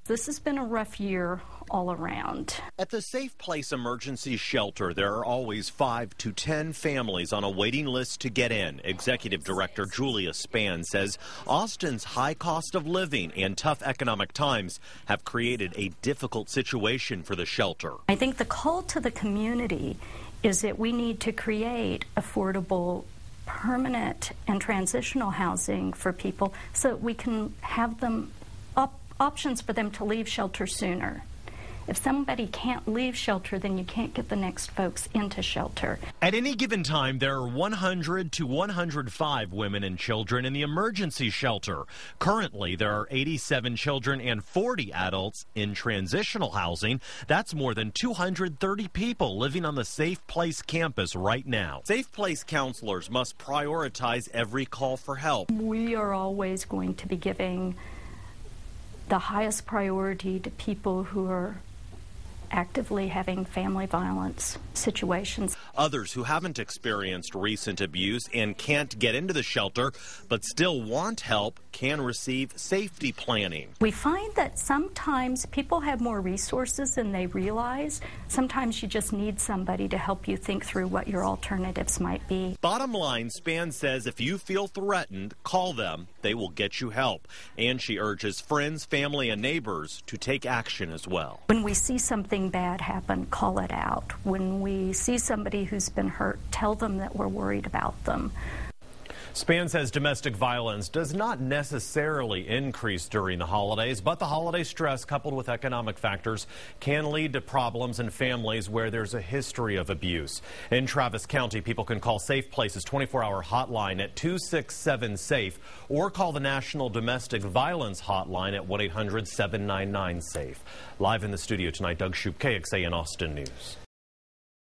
This has been a rough year all around. At the Safe Place Emergency Shelter, there are always 5 to 10 families on a waiting list to get in. Executive Director Julia Spann says Austin's high cost of living and tough economic times have created a difficult situation for the shelter. I think the call to the community is that we need to create affordable, permanent and transitional housing for people so that we can have them options for them to leave shelter sooner. If somebody can't leave shelter, then you can't get the next folks into shelter. At any given time, there are 100 to 105 women and children in the emergency shelter. Currently, there are 87 children and 40 adults in transitional housing. That's more than 230 people living on the Safe Place campus right now. Safe Place counselors must prioritize every call for help. We are always going to be giving the highest priority to people who are actively having family violence situations. Others who haven't experienced recent abuse and can't get into the shelter but still want help can receive safety planning. We find that sometimes people have more resources than they realize. Sometimes you just need somebody to help you think through what your alternatives might be. Bottom line, Spann says if you feel threatened, call them. They will get you help. And she urges friends, family, and neighbors to take action as well. When we see something bad happen, call it out. When we see somebody who's been hurt, tell them that we're worried about them. Spann says domestic violence does not necessarily increase during the holidays, but the holiday stress coupled with economic factors can lead to problems in families where there's a history of abuse. In Travis County, people can call Safe Place's 24-hour hotline at 267-SAFE or call the National Domestic Violence Hotline at 1-800-799-SAFE. Live in the studio tonight, Doug Shoup, KXAN Austin News.